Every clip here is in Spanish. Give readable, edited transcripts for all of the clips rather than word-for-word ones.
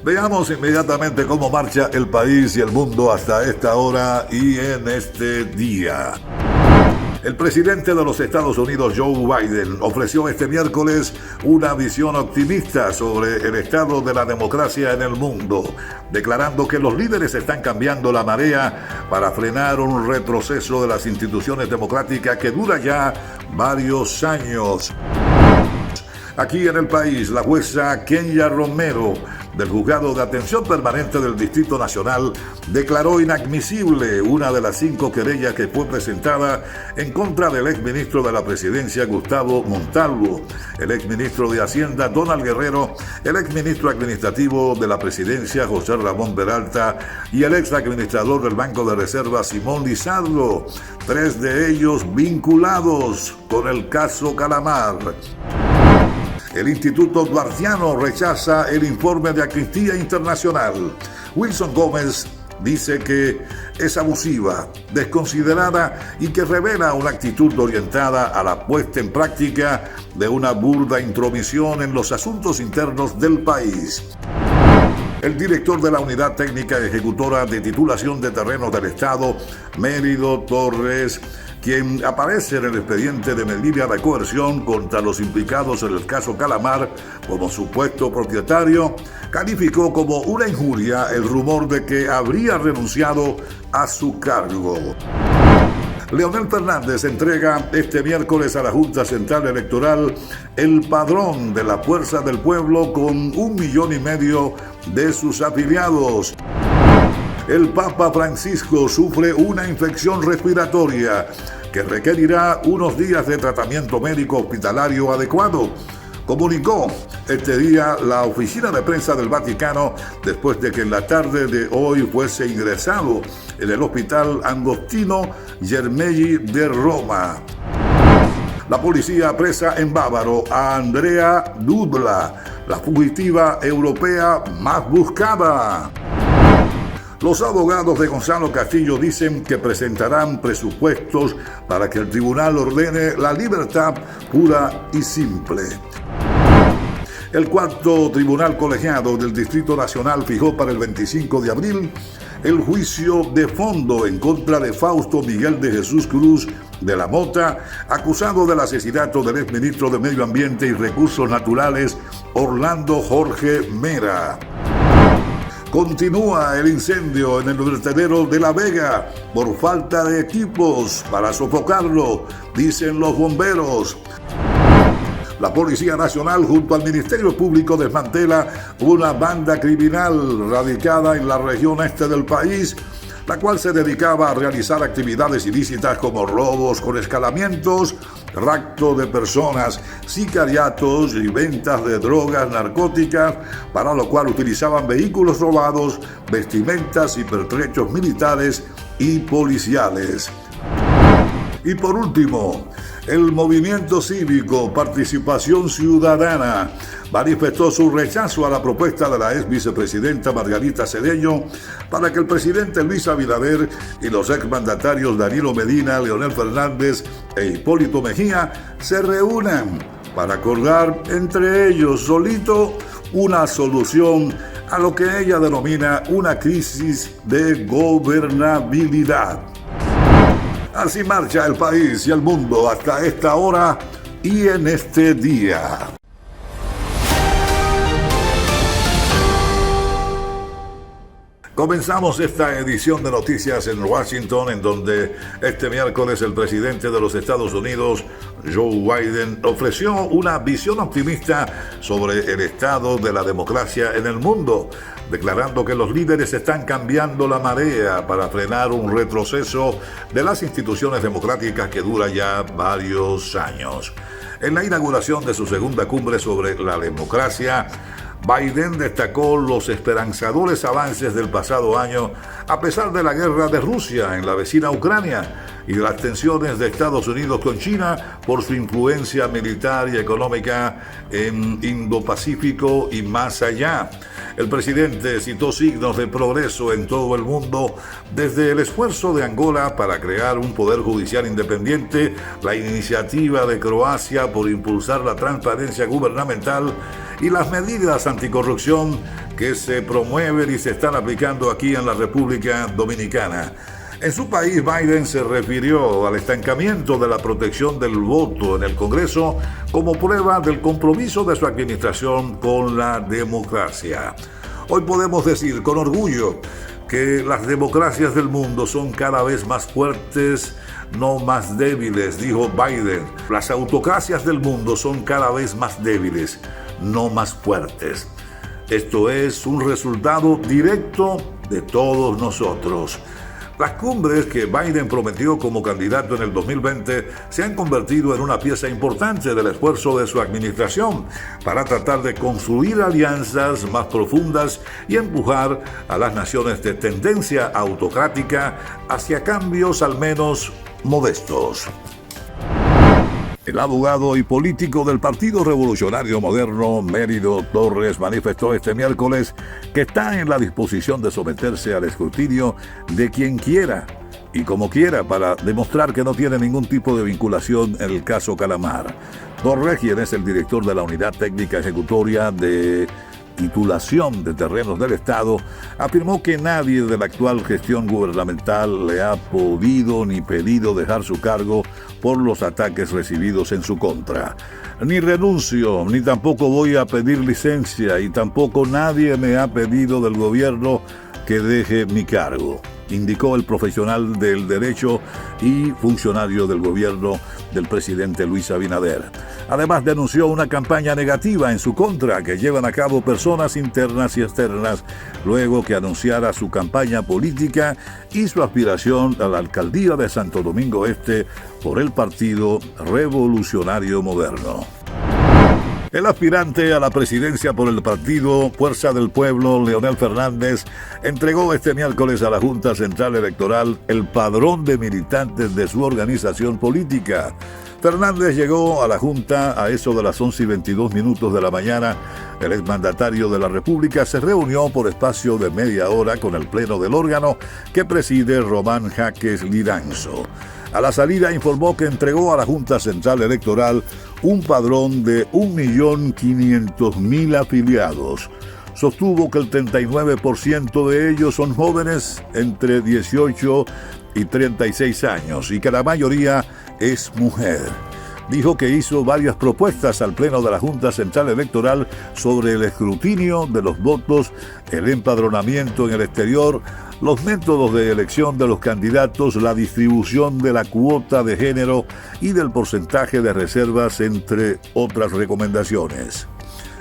Veamos inmediatamente cómo marcha el país y el mundo hasta esta hora y en este día. El presidente de los Estados Unidos, Joe Biden, ofreció este miércoles una visión optimista sobre el estado de la democracia en el mundo, declarando que los líderes están cambiando la marea para frenar un retroceso de las instituciones democráticas que dura ya varios años. Aquí en el país, la jueza Kenya Romero, del Juzgado de Atención Permanente del Distrito Nacional, declaró inadmisible una de las 5 querellas que fue presentada en contra del exministro de la Presidencia, Gustavo Montalvo, el exministro de Hacienda, Donald Guerrero, el exministro administrativo de la Presidencia, José Ramón Peralta, y el exadministrador del Banco de Reserva, Simón Lizardo, 3 de ellos vinculados con el caso Calamar. El Instituto Duartiano rechaza el informe de Amnistía Internacional. Wilson Gómez dice que es abusiva, desconsiderada y que revela una actitud orientada a la puesta en práctica de una burda intromisión en los asuntos internos del país. El director de la Unidad Técnica Ejecutora de Titulación de Terrenos del Estado, Mérido Torres, quien aparece en el expediente de medida de coerción contra los implicados en el caso Calamar como supuesto propietario, calificó como una injuria el rumor de que habría renunciado a su cargo. Leonel Fernández entrega este miércoles a la Junta Central Electoral el padrón de la Fuerza del Pueblo con 1,5 millones de sus afiliados. El Papa Francisco sufre una infección respiratoria que requerirá unos días de tratamiento médico hospitalario adecuado, comunicó este día la oficina de prensa del Vaticano después de que en la tarde de hoy fuese ingresado en el hospital Agostino Gemelli de Roma. La policía apresa en Bávaro a Andrea Dudla, la fugitiva europea más buscada. Los abogados de Gonzalo Castillo dicen que presentarán presupuestos para que el tribunal ordene la libertad pura y simple. El cuarto tribunal colegiado del Distrito Nacional fijó para el 25 de abril el juicio de fondo en contra de Fausto Miguel de Jesús Cruz de la Mota, acusado del asesinato del exministro de Medio Ambiente y Recursos Naturales, Orlando Jorge Mera. Continúa el incendio en el vertedero de La Vega por falta de equipos para sofocarlo, dicen los bomberos. La Policía Nacional junto al Ministerio Público desmantela una banda criminal radicada en la región este del país, la cual se dedicaba a realizar actividades ilícitas como robos con escalamientos, rapto de personas, sicariatos y ventas de drogas narcóticas, para lo cual utilizaban vehículos robados, vestimentas y pertrechos militares y policiales. Y por último, el movimiento cívico Participación Ciudadana manifestó su rechazo a la propuesta de la ex vicepresidenta Margarita Cedeño para que el presidente Luis Abinader y los exmandatarios Danilo Medina, Leonel Fernández e Hipólito Mejía se reúnan para acordar entre ellos solito una solución a lo que ella denomina una crisis de gobernabilidad. Así marcha el país y el mundo hasta esta hora y en este día. Comenzamos esta edición de Noticias en Washington, en donde este miércoles el presidente de los Estados Unidos, Joe Biden, ofreció una visión optimista sobre el estado de la democracia en el mundo, declarando que los líderes están cambiando la marea para frenar un retroceso de las instituciones democráticas que dura ya varios años. En la inauguración de su segunda cumbre sobre la democracia, Biden destacó los esperanzadores avances del pasado año a pesar de la guerra de Rusia en la vecina Ucrania y de las tensiones de Estados Unidos con China por su influencia militar y económica en Indo-Pacífico y más allá. El presidente citó signos de progreso en todo el mundo, desde el esfuerzo de Angola para crear un poder judicial independiente, la iniciativa de Croacia por impulsar la transparencia gubernamental y las medidas anticorrupción que se promueven y se están aplicando aquí en la República Dominicana. En su país, Biden se refirió al estancamiento de la protección del voto en el Congreso como prueba del compromiso de su administración con la democracia. Hoy podemos decir con orgullo que las democracias del mundo son cada vez más fuertes, no más débiles, dijo Biden. Las autocracias del mundo son cada vez más débiles, no más fuertes. Esto es un resultado directo de todos nosotros. Las cumbres que Biden prometió como candidato en el 2020 se han convertido en una pieza importante del esfuerzo de su administración para tratar de construir alianzas más profundas y empujar a las naciones de tendencia autocrática hacia cambios al menos modestos. El abogado y político del Partido Revolucionario Moderno, Mérido Torres, manifestó este miércoles que está en la disposición de someterse al escrutinio de quien quiera y como quiera para demostrar que no tiene ningún tipo de vinculación en el caso Calamar. Torres, quien es el director de la Unidad Técnica Ejecutoria de Titulación de Terrenos del Estado, afirmó que nadie de la actual gestión gubernamental le ha podido ni pedido dejar su cargo por los ataques recibidos en su contra. Ni renuncio, ni tampoco voy a pedir licencia, y tampoco nadie me ha pedido del gobierno que deje mi cargo, indicó el profesional del derecho y funcionario del gobierno del presidente Luis Abinader. Además, denunció una campaña negativa en su contra que llevan a cabo personas internas y externas luego que anunciara su campaña política y su aspiración a la alcaldía de Santo Domingo Este por el Partido Revolucionario Moderno. El aspirante a la presidencia por el partido Fuerza del Pueblo, Leonel Fernández, entregó este miércoles a la Junta Central Electoral el padrón de militantes de su organización política. Fernández llegó a la Junta a eso de las 11:22 de la mañana. El exmandatario de la República se reunió por espacio de media hora con el pleno del órgano que preside Román Jaques Liranzo. A la salida informó que entregó a la Junta Central Electoral un padrón de 1.500.000 afiliados. Sostuvo que el 39% de ellos son jóvenes entre 18 y 36 años y que la mayoría es mujer. Dijo que hizo varias propuestas al Pleno de la Junta Central Electoral sobre el escrutinio de los votos, el empadronamiento en el exterior, los métodos de elección de los candidatos, la distribución de la cuota de género y del porcentaje de reservas, entre otras recomendaciones.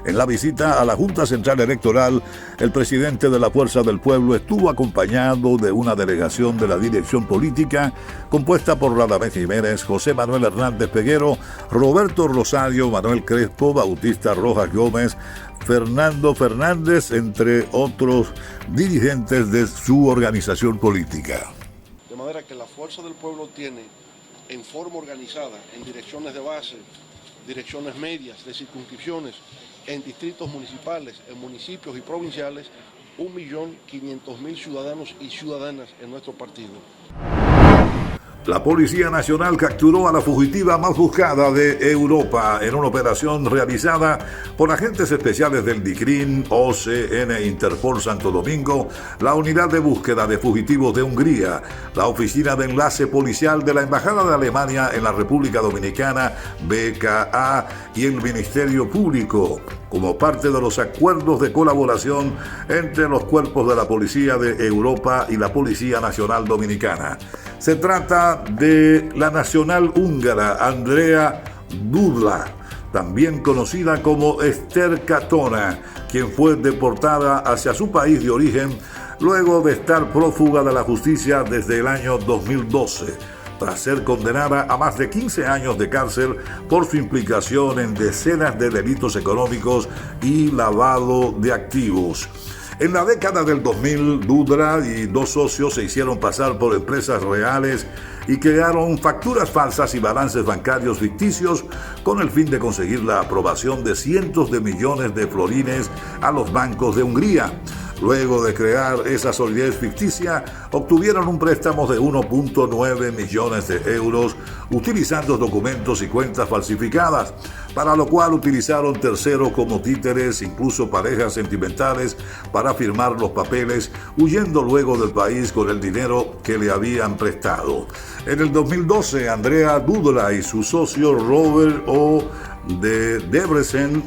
En la visita a la Junta Central Electoral, el presidente de la Fuerza del Pueblo estuvo acompañado de una delegación de la dirección política compuesta por Radamés Jiménez, José Manuel Hernández Peguero, Roberto Rosario, Manuel Crespo, Bautista Rojas Gómez, Fernando Fernández, entre otros dirigentes de su organización política. De manera que la Fuerza del Pueblo tiene en forma organizada, en direcciones de base, direcciones medias, de circunscripciones, en distritos municipales, en municipios y provinciales, 1.500.000 ciudadanos y ciudadanas en nuestro partido. La Policía Nacional capturó a la fugitiva más buscada de Europa en una operación realizada por agentes especiales del DICRIN, OCN, Interpol Santo Domingo, la Unidad de Búsqueda de Fugitivos de Hungría, la Oficina de Enlace Policial de la Embajada de Alemania en la República Dominicana, BKA, y el Ministerio Público, como parte de los acuerdos de colaboración entre los cuerpos de la Policía de Europa y la Policía Nacional Dominicana. Se trata de la nacional húngara Andrea Dudla, también conocida como Esther Katona, quien fue deportada hacia su país de origen luego de estar prófuga de la justicia desde el año 2012, tras ser condenada a más de 15 años de cárcel por su implicación en decenas de delitos económicos y lavado de activos. En la década del 2000, Dudra y dos socios se hicieron pasar por empresas reales y crearon facturas falsas y balances bancarios ficticios con el fin de conseguir la aprobación de cientos de millones de florines a los bancos de Hungría. Luego de crear esa solidez ficticia, obtuvieron un préstamo de 1.9 millones de euros utilizando documentos y cuentas falsificadas, para lo cual utilizaron terceros como títeres, incluso parejas sentimentales, para firmar los papeles, huyendo luego del país con el dinero que le habían prestado. En el 2012, Andrea Dudla y su socio Robert O. de Debrecen,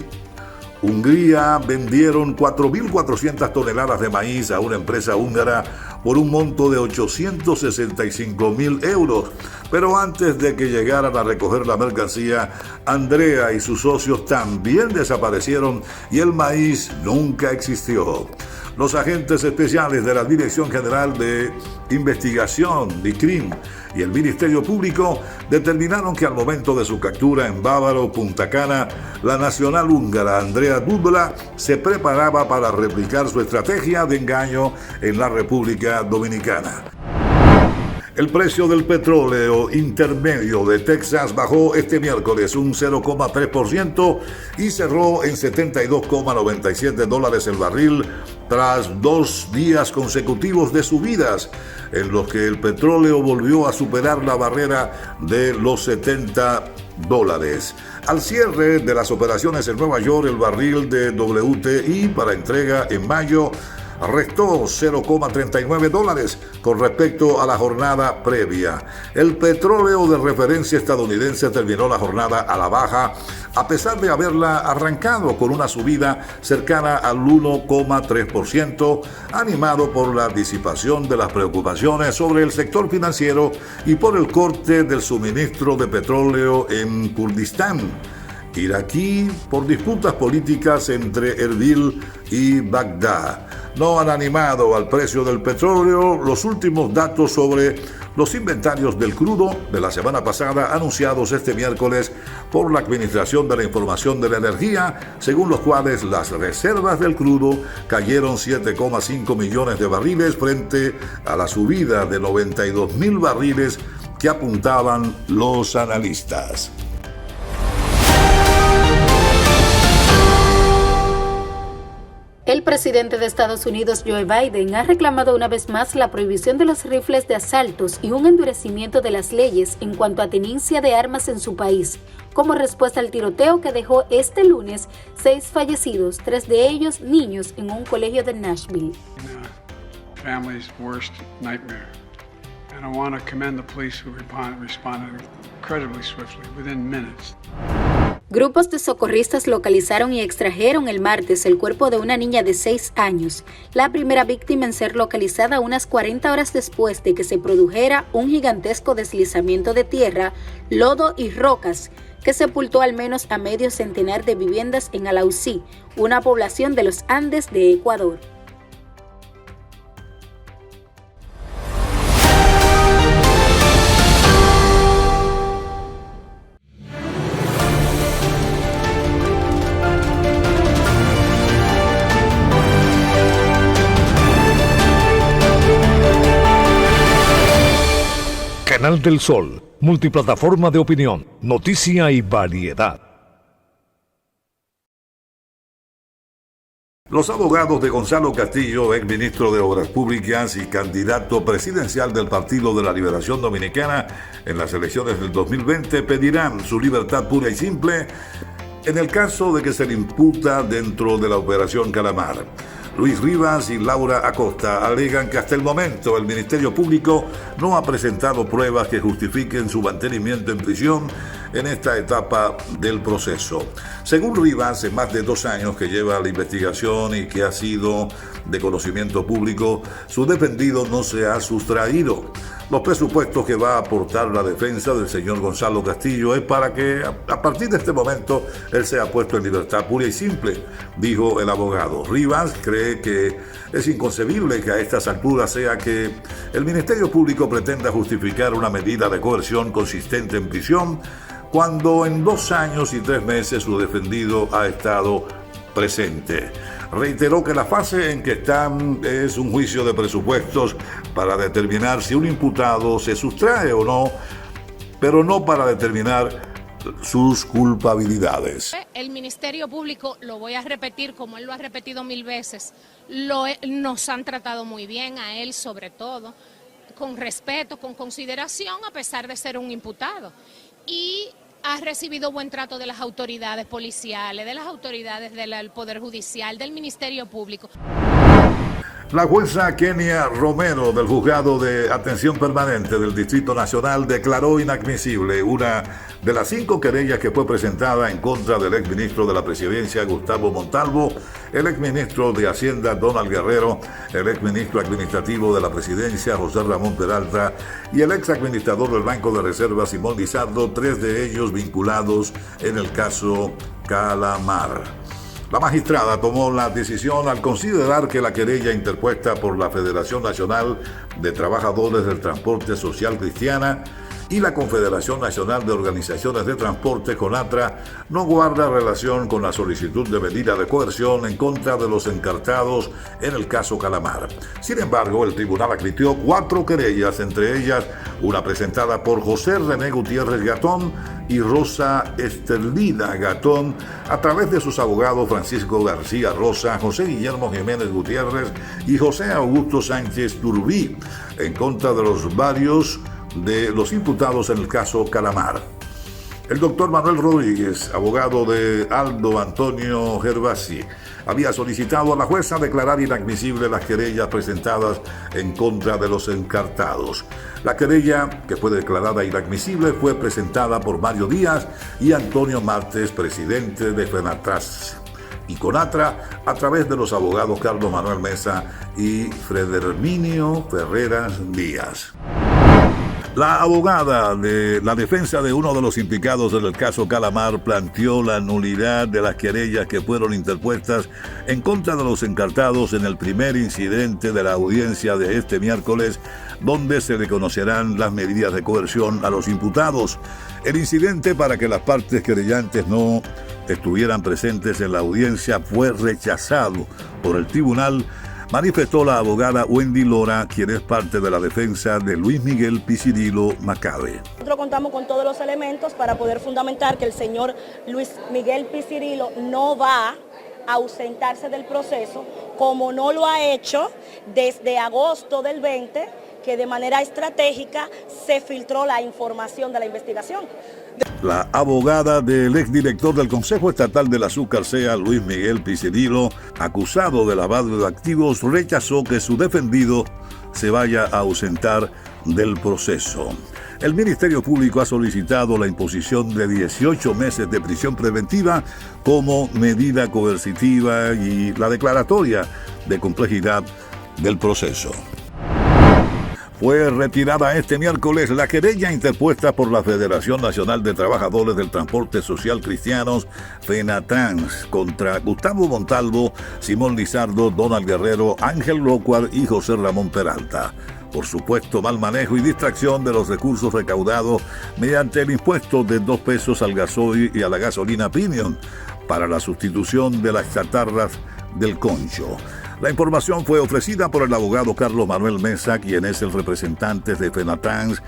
Hungría, vendieron 4.400 toneladas de maíz a una empresa húngara por un monto de 865.000 euros. Pero antes de que llegaran a recoger la mercancía, Andrea y sus socios también desaparecieron y el maíz nunca existió. Los agentes especiales de la Dirección General de Investigación, DICRIM, y el Ministerio Público determinaron que al momento de su captura en Bávaro, Punta Cana, la nacional húngara Andrea Dudla se preparaba para replicar su estrategia de engaño en la República Dominicana. El precio del petróleo intermedio de Texas bajó este miércoles un 0,3% y cerró en $72,97 el barril tras 2 días consecutivos de subidas en los que el petróleo volvió a superar la barrera de los $70. Al cierre de las operaciones en Nueva York, el barril de WTI para entrega en mayo restó $0,39 con respecto a la jornada previa. El petróleo de referencia estadounidense terminó la jornada a la baja, a pesar de haberla arrancado con una subida cercana al 1,3%, animado por la disipación de las preocupaciones sobre el sector financiero y por el corte del suministro de petróleo en Kurdistán iraquí por disputas políticas entre Erbil y Bagdad. No han animado al precio del petróleo los últimos datos sobre los inventarios del crudo de la semana pasada anunciados este miércoles por la Administración de la Información de la Energía, según los cuales las reservas del crudo cayeron 7,5 millones de barriles frente a la subida de 92.000 barriles que apuntaban los analistas. El presidente de Estados Unidos, Joe Biden, ha reclamado una vez más la prohibición de los rifles de asaltos y un endurecimiento de las leyes en cuanto a tenencia de armas en su país, como respuesta al tiroteo que dejó este lunes 6 fallecidos, 3 de ellos niños, en un colegio de Nashville. Family's worst nightmare. And I want to commend the police who responded incredibly swiftly, within minutes. Grupos de socorristas localizaron y extrajeron el martes el cuerpo de una niña de 6 años, la primera víctima en ser localizada unas 40 horas después de que se produjera un gigantesco deslizamiento de tierra, lodo y rocas que sepultó al menos a medio centenar de viviendas en Alausí, una población de los Andes de Ecuador. Canal del Sol, multiplataforma de opinión, noticia y variedad. Los abogados de Gonzalo Castillo, ex ministro de Obras Públicas y candidato presidencial del Partido de la Liberación Dominicana en las elecciones del 2020, pedirán su libertad pura y simple en el caso de que se le imputa dentro de la Operación Calamar. Luis Rivas y Laura Acosta alegan que hasta el momento el Ministerio Público no ha presentado pruebas que justifiquen su mantenimiento en prisión en esta etapa del proceso. Según Rivas, en más de 2 años que lleva la investigación y que ha sido de conocimiento público, su defendido no se ha sustraído. Los presupuestos que va a aportar la defensa del señor Gonzalo Castillo es para que a partir de este momento él sea puesto en libertad pura y simple, dijo el abogado. Rivas cree que es inconcebible que a estas alturas sea que el Ministerio Público pretenda justificar una medida de coerción consistente en prisión cuando en 2 años y 3 meses su defendido ha estado presente. Reiteró que la fase en que están es un juicio de presupuestos para determinar si un imputado se sustrae o no, pero no para determinar sus culpabilidades. El Ministerio Público, lo voy a repetir como él lo ha repetido 1000 veces, nos han tratado muy bien, a él sobre todo, con respeto, con consideración, a pesar de ser un imputado. Y ha recibido buen trato de las autoridades policiales, de las autoridades del Poder Judicial, del Ministerio Público. La jueza Kenia Romero del Juzgado de Atención Permanente del Distrito Nacional declaró inadmisible una de las 5 querellas que fue presentada en contra del exministro de la Presidencia Gustavo Montalvo, el exministro de Hacienda Donald Guerrero, el exministro administrativo de la Presidencia José Ramón Peralta y el exadministrador del Banco de Reserva Simón Lizardo, 3 de ellos vinculados en el caso Calamar. La magistrada tomó la decisión al considerar que la querella interpuesta por la Federación Nacional de Trabajadores del Transporte Social Cristiana y la Confederación Nacional de Organizaciones de Transporte, CONATRA, no guarda relación con la solicitud de medida de coerción en contra de los encartados en el caso Calamar. Sin embargo, el tribunal admitió 4 querellas, entre ellas una presentada por José René Gutiérrez Gatón y Rosa Esterlina Gatón, a través de sus abogados Francisco García Rosa, José Guillermo Jiménez Gutiérrez y José Augusto Sánchez Turbí, en contra de los varios de los imputados en el caso Calamar. El doctor Manuel Rodríguez, abogado de Aldo Antonio Gervasi, había solicitado a la jueza declarar inadmisible las querellas presentadas en contra de los encartados. La querella, que fue declarada inadmisible, fue presentada por Mario Díaz y Antonio Martes, presidente de FENATRAS y CONATRA, a través de los abogados Carlos Manuel Mesa y Frederminio Ferreras Díaz. La abogada de la defensa de uno de los implicados en el caso Calamar planteó la nulidad de las querellas que fueron interpuestas en contra de los encartados en el primer incidente de la audiencia de este miércoles, donde se le conocerán las medidas de coerción a los imputados. El incidente, para que las partes querellantes no estuvieran presentes en la audiencia, fue rechazado por el tribunal, manifestó la abogada Wendy Lora, quien es parte de la defensa de Luis Miguel Piscirilo Macabe. Nosotros contamos con todos los elementos para poder fundamentar que el señor Luis Miguel Piscirilo no va a ausentarse del proceso, como no lo ha hecho desde agosto del 20, que de manera estratégica se filtró la información de la investigación. La abogada del exdirector del Consejo Estatal del Azúcar SEA, Luis Miguel Piscirilo, acusado de lavado de activos, rechazó que su defendido se vaya a ausentar del proceso. El Ministerio Público ha solicitado la imposición de 18 meses de prisión preventiva como medida coercitiva y la declaratoria de complejidad del proceso. Fue retirada este miércoles la querella interpuesta por la Federación Nacional de Trabajadores del Transporte Social Cristianos, FENATRANS, contra Gustavo Montalvo, Simón Lizardo, Donald Guerrero, Ángel Locuar y José Ramón Peralta, por supuesto mal manejo y distracción de los recursos recaudados mediante el impuesto de 2 pesos al gasoil y a la gasolina premium para la sustitución de las chatarras del concho. La información fue ofrecida por el abogado Carlos Manuel Mesa, quien es el representante de FENATRANS,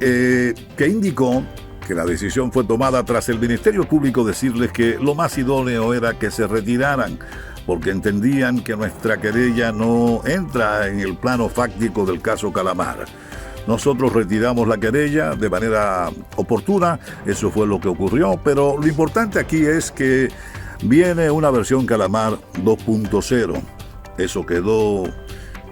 que indicó que la decisión fue tomada tras el Ministerio Público decirles que lo más idóneo era que se retiraran, porque entendían que nuestra querella no entra en el plano fáctico del caso Calamar. Nosotros retiramos la querella de manera oportuna, eso fue lo que ocurrió, pero lo importante aquí es que viene una versión Calamar 2.0. Eso quedó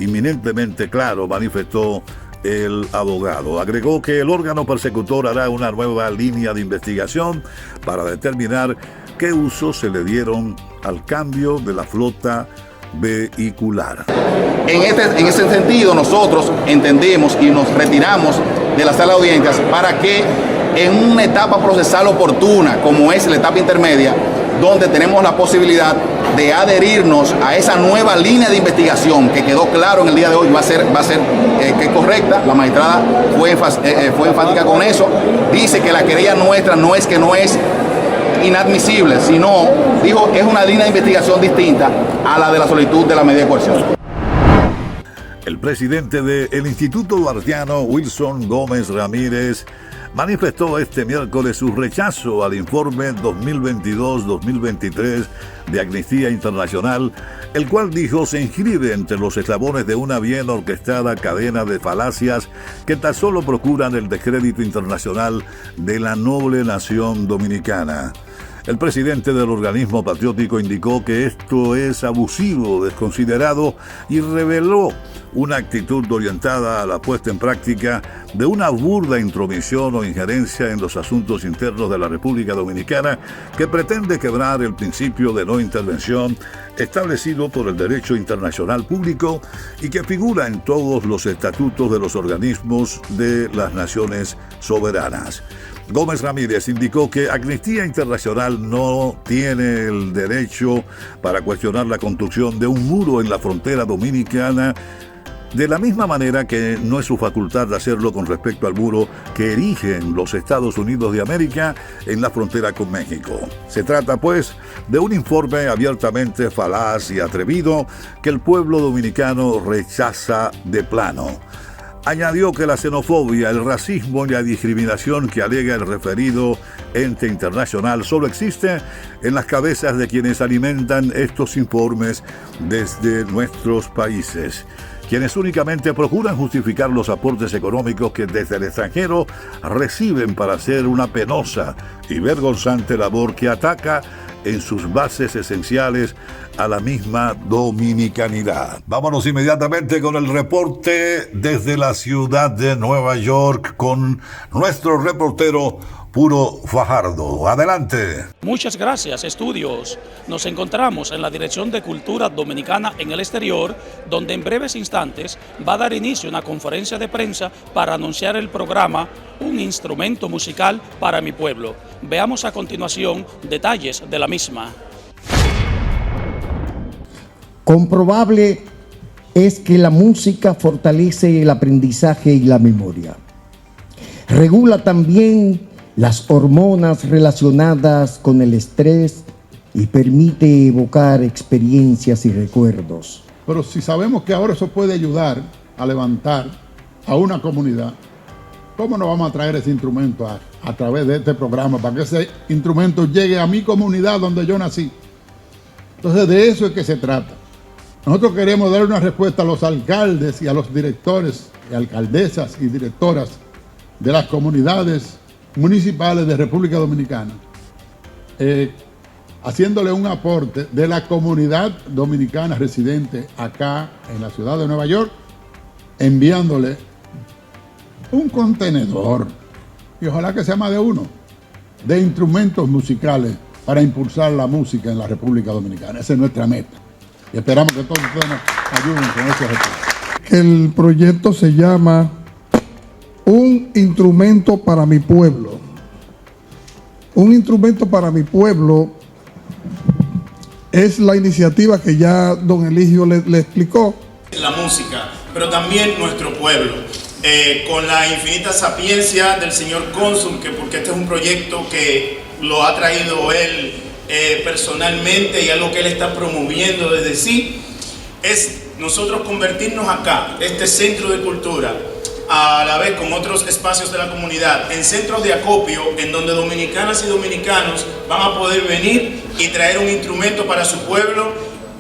inminentemente claro, manifestó el abogado. Agregó que el órgano persecutor hará una nueva línea de investigación para determinar qué usos se le dieron al cambio de la flota vehicular. En ese sentido, nosotros entendemos y nos retiramos de la sala de audiencias para que en una etapa procesal oportuna, como es la etapa intermedia, donde tenemos la posibilidad de adherirnos a esa nueva línea de investigación que quedó claro en el día de hoy, va a ser que es correcta. La magistrada fue enfática con eso. Dice que la querella nuestra no es inadmisible, sino, dijo, es una línea de investigación distinta a la de la solicitud de la medida de coerción. El presidente del Instituto Duartiano, Wilson Gómez Ramírez, manifestó este miércoles su rechazo al informe 2022-2023 de Amnistía Internacional, el cual dijo se inscribe entre los eslabones de una bien orquestada cadena de falacias que tan solo procuran el descrédito internacional de la noble nación dominicana. El presidente del organismo patriótico indicó que esto es abusivo, desconsiderado y reveló una actitud orientada a la puesta en práctica de una burda intromisión o injerencia en los asuntos internos de la República Dominicana que pretende quebrar el principio de no intervención establecido por el derecho internacional público y que figura en todos los estatutos de los organismos de las naciones soberanas. Gómez Ramírez indicó que Amnistía Internacional no tiene el derecho para cuestionar la construcción de un muro en la frontera dominicana, de la misma manera que no es su facultad hacerlo con respecto al muro que erigen los Estados Unidos de América en la frontera con México. Se trata, pues, de un informe abiertamente falaz y atrevido que el pueblo dominicano rechaza de plano. Añadió que la xenofobia, el racismo y la discriminación que alega el referido ente internacional solo existe en las cabezas de quienes alimentan estos informes desde nuestros países, quienes únicamente procuran justificar los aportes económicos que desde el extranjero reciben para hacer una penosa y vergonzante labor que ataca en sus bases esenciales a la misma dominicanidad. Vámonos inmediatamente con el reporte desde la ciudad de Nueva York con nuestro reportero Puro Fajardo. Adelante. Muchas gracias, estudios. Nos encontramos en la Dirección de Cultura Dominicana en el Exterior, donde en breves instantes va a dar inicio una conferencia de prensa para anunciar el programa Un Instrumento Musical para mi Pueblo. Veamos a continuación detalles de la misma. Comprobable es que la música fortalece el aprendizaje y la memoria. Regula también las hormonas relacionadas con el estrés y permite evocar experiencias y recuerdos. Pero si sabemos que ahora eso puede ayudar a levantar a una comunidad, ¿cómo no vamos a traer ese instrumento a través de este programa para que ese instrumento llegue a mi comunidad donde yo nací? Entonces de eso es que se trata. Nosotros queremos dar una respuesta a los alcaldes y a los directores y alcaldesas y directoras de las comunidades municipales de República Dominicana, haciéndole un aporte de la comunidad dominicana residente acá en la ciudad de Nueva York, enviándole un contenedor, y ojalá que sea más de uno, de instrumentos musicales para impulsar la música en la República Dominicana. Esa es nuestra meta. Y esperamos que todos ustedes nos ayuden con ese objetivo. El proyecto se llama Un Instrumento para mi Pueblo. Un Instrumento para mi Pueblo es la iniciativa que ya don Eligio le explicó. La música, pero también nuestro pueblo. Con la infinita sapiencia del señor cónsul, porque este es un proyecto que lo ha traído él personalmente y algo que él está promoviendo desde sí, es nosotros convertirnos acá, este centro de cultura, a la vez con otros espacios de la comunidad, en centros de acopio, en donde dominicanas y dominicanos van a poder venir y traer un instrumento para su pueblo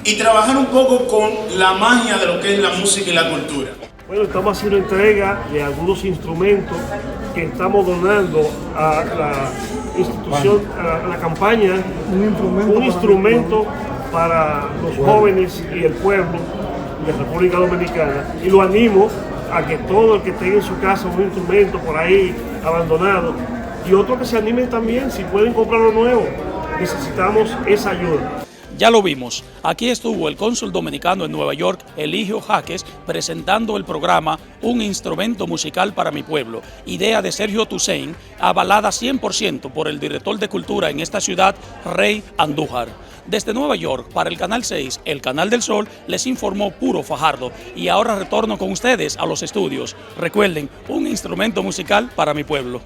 y trabajar un poco con la magia de lo que es la música y la cultura. Bueno, estamos haciendo entrega de algunos instrumentos que estamos donando a la institución, a la campaña, un instrumento para los jóvenes y el pueblo de República Dominicana. Y lo animo a que todo el que tenga en su casa un instrumento por ahí abandonado, y otros que se animen también, si pueden comprarlo nuevo, necesitamos esa ayuda. Ya lo vimos, aquí estuvo el cónsul dominicano en Nueva York, Eligio Jaques, presentando el programa Un Instrumento Musical para mi Pueblo, idea de Sergio Toussaint, avalada 100% por el director de cultura en esta ciudad, Rey Andújar. Desde Nueva York, para el Canal 6, el Canal del Sol, les informó Puro Fajardo. Y ahora retorno con ustedes a los estudios. Recuerden, un instrumento musical para mi pueblo.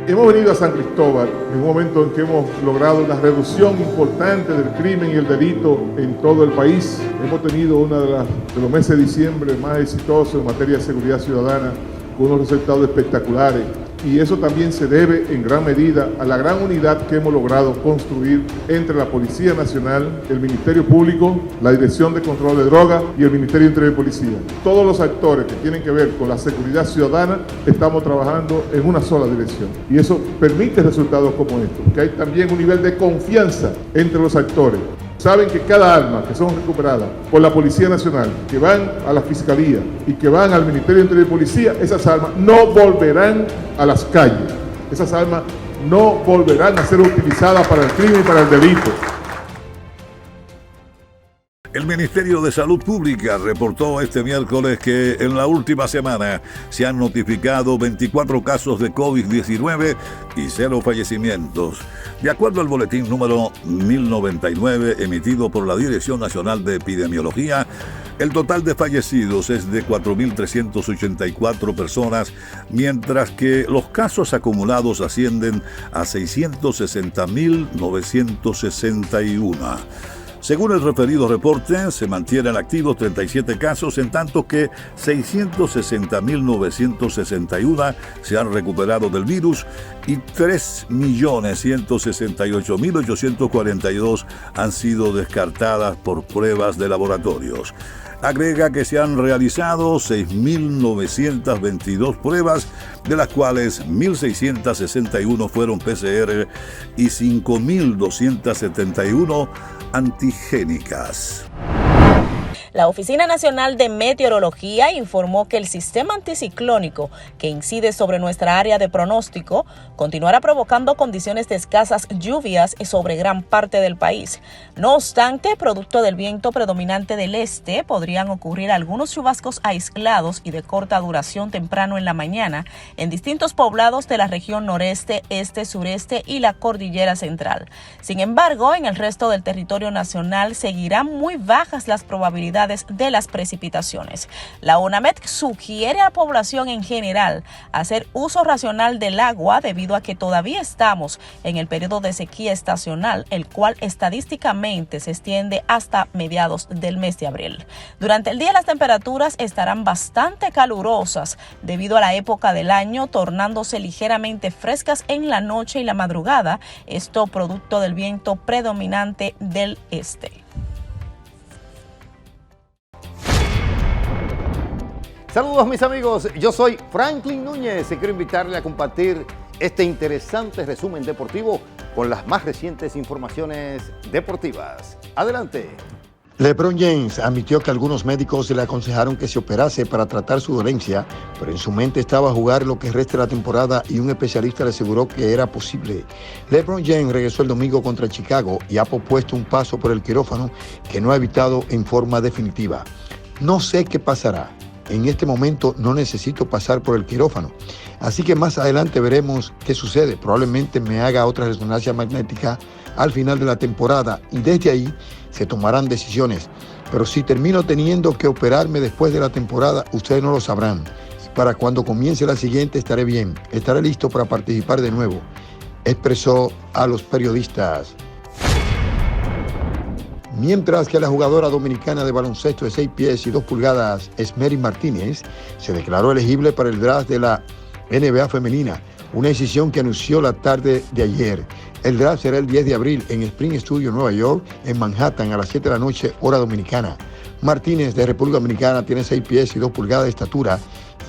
Hemos venido a San Cristóbal en un momento en que hemos logrado una reducción importante del crimen y el delito en todo el país. Hemos tenido uno de los meses de diciembre más exitosos en materia de seguridad ciudadana, con unos resultados espectaculares. Y eso también se debe en gran medida a la gran unidad que hemos logrado construir entre la Policía Nacional, el Ministerio Público, la Dirección de Control de Drogas y el Ministerio Interior y Policía. Todos los actores que tienen que ver con la seguridad ciudadana estamos trabajando en una sola dirección. Y eso permite resultados como estos, que hay también un nivel de confianza entre los actores. Saben que cada arma que son recuperadas por la Policía Nacional, que van a la Fiscalía y que van al Ministerio de Interior y Policía, esas armas no volverán a las calles. Esas armas no volverán a ser utilizadas para el crimen y para el delito. El Ministerio de Salud Pública reportó este miércoles que en la última semana se han notificado 24 casos de COVID-19 y 0 fallecimientos. De acuerdo al boletín número 1099 emitido por la Dirección Nacional de Epidemiología, el total de fallecidos es de 4.384 personas, mientras que los casos acumulados ascienden a 660.961. Según el referido reporte, se mantienen activos 37 casos, en tanto que 660.961 se han recuperado del virus y 3.168.842 han sido descartadas por pruebas de laboratorios. Agrega que se han realizado 6.922 pruebas, de las cuales 1.661 fueron PCR y 5.271 antigénicas. La Oficina Nacional de Meteorología informó que el sistema anticiclónico que incide sobre nuestra área de pronóstico continuará provocando condiciones de escasas lluvias sobre gran parte del país. No obstante, producto del viento predominante del este, podrían ocurrir algunos chubascos aislados y de corta duración temprano en la mañana en distintos poblados de la región noreste, este, sureste y la cordillera central. Sin embargo, en el resto del territorio nacional seguirán muy bajas las probabilidades de las precipitaciones. La UNAMED sugiere a la población en general hacer uso racional del agua debido a que todavía estamos en el periodo de sequía estacional, el cual estadísticamente se extiende hasta mediados del mes de abril. Durante el día las temperaturas estarán bastante calurosas debido a la época del año, tornándose ligeramente frescas en la noche y la madrugada, esto producto del viento predominante del este. Saludos mis amigos, yo soy Franklin Núñez y quiero invitarle a compartir este interesante resumen deportivo con las más recientes informaciones deportivas. Adelante. LeBron James admitió que algunos médicos le aconsejaron que se operase para tratar su dolencia, pero en su mente estaba jugar lo que resta de la temporada y un especialista le aseguró que era posible. LeBron James regresó el domingo contra Chicago y ha propuesto un paso por el quirófano que no ha evitado en forma definitiva. No sé qué pasará. En este momento no necesito pasar por el quirófano, así que más adelante veremos qué sucede. Probablemente me haga otra resonancia magnética al final de la temporada y desde ahí se tomarán decisiones. Pero si termino teniendo que operarme después de la temporada, ustedes no lo sabrán. Para cuando comience la siguiente estaré bien, estaré listo para participar de nuevo, expresó a los periodistas. Mientras que la jugadora dominicana de baloncesto de 6 pies y 2 pulgadas, Esmery Martínez, se declaró elegible para el draft de la NBA femenina, una decisión que anunció la tarde de ayer. El draft será el 10 de abril en Spring Studio, Nueva York, en Manhattan, a las 7 de la noche, hora dominicana. Martínez, de República Dominicana, tiene 6 pies y 2 pulgadas de estatura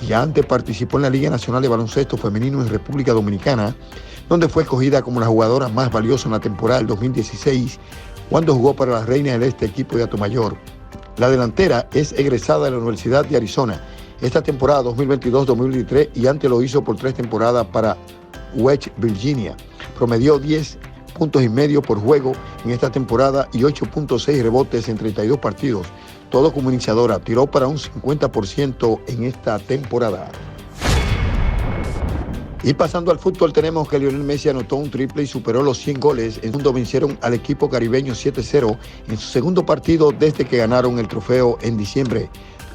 y antes participó en la Liga Nacional de Baloncesto Femenino en República Dominicana, donde fue escogida como la jugadora más valiosa en la temporada del 2016, cuando jugó para las Reinas del Este, equipo de Atomayor. La delantera es egresada de la Universidad de Arizona esta temporada 2022-2023 y antes lo hizo por 3 temporadas para West Virginia. Promedió 10 puntos y medio por juego en esta temporada y 8.6 rebotes en 32 partidos. Todo como iniciadora, tiró para un 50% en esta temporada. Y pasando al fútbol, tenemos que Lionel Messi anotó un triple y superó los 100 goles. En segundo vencieron al equipo caribeño 7-0 en su segundo partido desde que ganaron el trofeo en diciembre.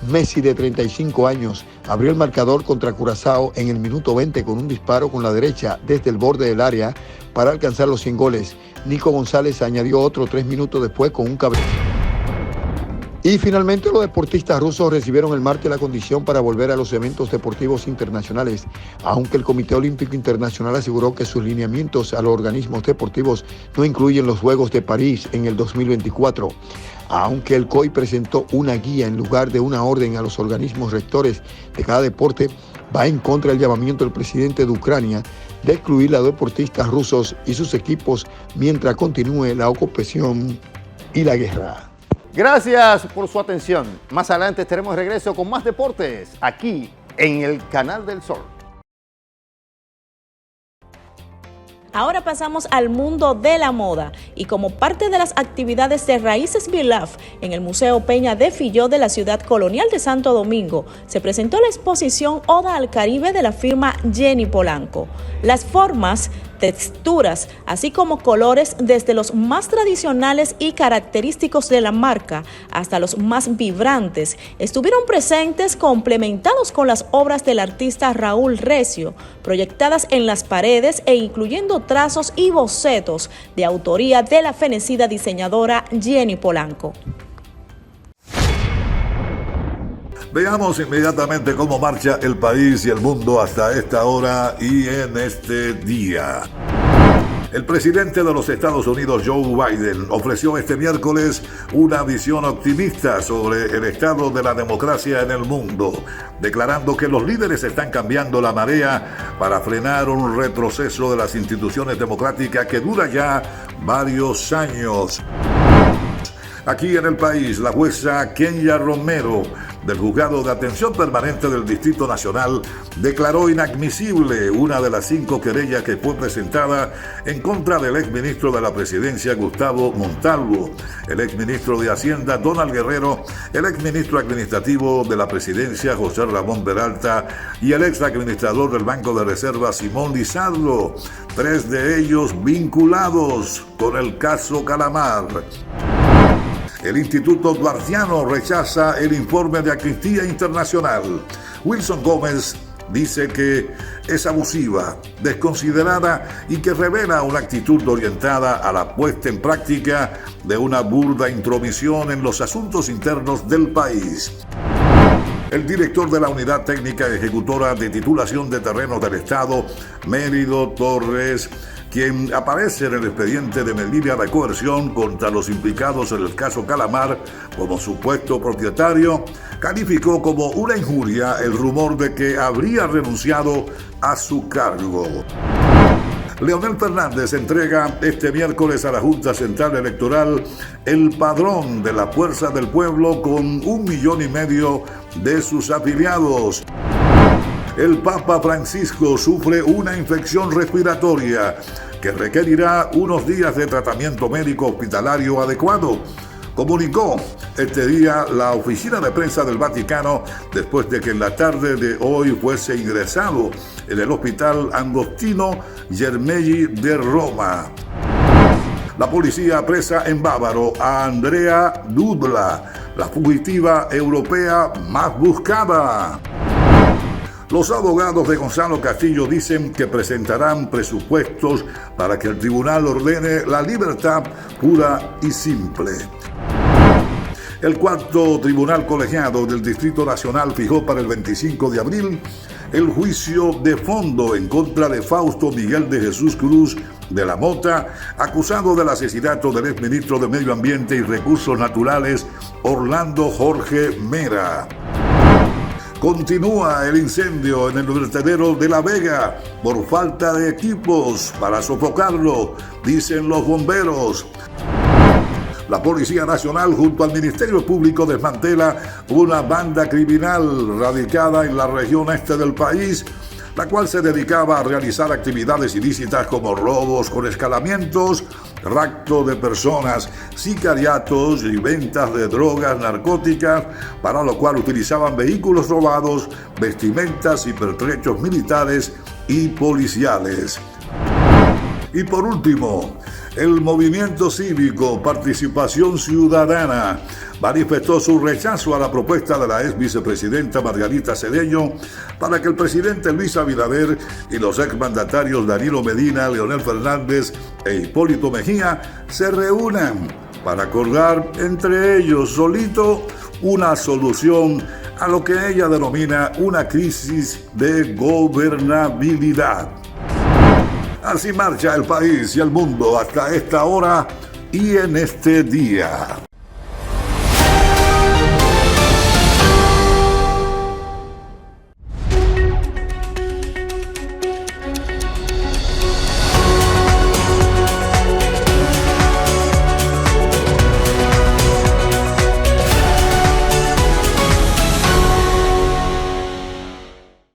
Messi, de 35 años, abrió el marcador contra Curazao en el minuto 20 con un disparo con la derecha desde el borde del área para alcanzar los 100 goles. Nico González añadió otro 3 minutos después con un cabezazo. Y finalmente los deportistas rusos recibieron el martes la condición para volver a los eventos deportivos internacionales, aunque el Comité Olímpico Internacional aseguró que sus lineamientos a los organismos deportivos no incluyen los Juegos de París en el 2024. Aunque el COI presentó una guía en lugar de una orden a los organismos rectores de cada deporte, va en contra del llamamiento del presidente de Ucrania de excluir a los deportistas rusos y sus equipos mientras continúe la ocupación y la guerra. Gracias por su atención. Más adelante estaremos de regreso con más deportes aquí en el Canal del Sol. Ahora pasamos al mundo de la moda y como parte de las actividades de Raíces Vilaf en el Museo Peña de Filló de la ciudad colonial de Santo Domingo, se presentó la exposición Oda al Caribe de la firma Jenny Polanco. Las formas, texturas, así como colores desde los más tradicionales y característicos de la marca hasta los más vibrantes, estuvieron presentes complementados con las obras del artista Raúl Recio, proyectadas en las paredes e incluyendo trazos y bocetos de autoría de la fenecida diseñadora Jenny Polanco. Veamos inmediatamente cómo marcha el país y el mundo hasta esta hora y en este día. El presidente de los Estados Unidos, Joe Biden, ofreció este miércoles una visión optimista sobre el estado de la democracia en el mundo, declarando que los líderes están cambiando la marea para frenar un retroceso de las instituciones democráticas que dura ya varios años. Aquí en el país, la jueza Kenya Romero, del Juzgado de Atención Permanente del Distrito Nacional, declaró inadmisible una de las 5 querellas que fue presentada en contra del exministro de la Presidencia, Gustavo Montalvo, el exministro de Hacienda, Donald Guerrero, el exministro administrativo de la Presidencia, José Ramón Peralta, y el exadministrador del Banco de Reserva, Simón Lizardo, 3 de ellos vinculados con el caso Calamar. El Instituto Duartiano rechaza el informe de Amnistía Internacional. Wilson Gómez dice que es abusiva, desconsiderada y que revela una actitud orientada a la puesta en práctica de una burda intromisión en los asuntos internos del país. El director de la Unidad Técnica Ejecutora de Titulación de Terrenos del Estado, Mérido Torres, quien aparece en el expediente de medida de coerción contra los implicados en el caso Calamar como supuesto propietario, calificó como una injuria el rumor de que habría renunciado a su cargo. Leonel Fernández entrega este miércoles a la Junta Central Electoral el padrón de la Fuerza del Pueblo con 1,5 millones de sus afiliados. El Papa Francisco sufre una infección respiratoria que requerirá unos días de tratamiento médico hospitalario adecuado, comunicó este día la oficina de prensa del Vaticano después de que en la tarde de hoy fuese ingresado en el hospital Agostino Gemelli de Roma. La policía apresa en Bávaro a Andrea Dudla, la fugitiva europea más buscada. Los abogados de Gonzalo Castillo dicen que presentarán presupuestos para que el tribunal ordene la libertad pura y simple. El cuarto tribunal colegiado del Distrito Nacional fijó para el 25 de abril el juicio de fondo en contra de Fausto Miguel de Jesús Cruz de la Mota, acusado del asesinato del exministro de Medio Ambiente y Recursos Naturales, Orlando Jorge Mera. Continúa el incendio en el vertedero de La Vega por falta de equipos para sofocarlo, dicen los bomberos. La Policía Nacional junto al Ministerio Público desmantela una banda criminal radicada en la región este del país, la cual se dedicaba a realizar actividades ilícitas como robos con escalamientos, rapto de personas, sicariatos y ventas de drogas narcóticas, para lo cual utilizaban vehículos robados, vestimentas y pertrechos militares y policiales. Y por último, el movimiento cívico Participación Ciudadana manifestó su rechazo a la propuesta de la ex vicepresidenta Margarita Cedeño para que el presidente Luis Abinader y los exmandatarios Danilo Medina, Leonel Fernández e Hipólito Mejía se reúnan para acordar entre ellos solito una solución a lo que ella denomina una crisis de gobernabilidad. Así marcha el país y el mundo hasta esta hora y en este día.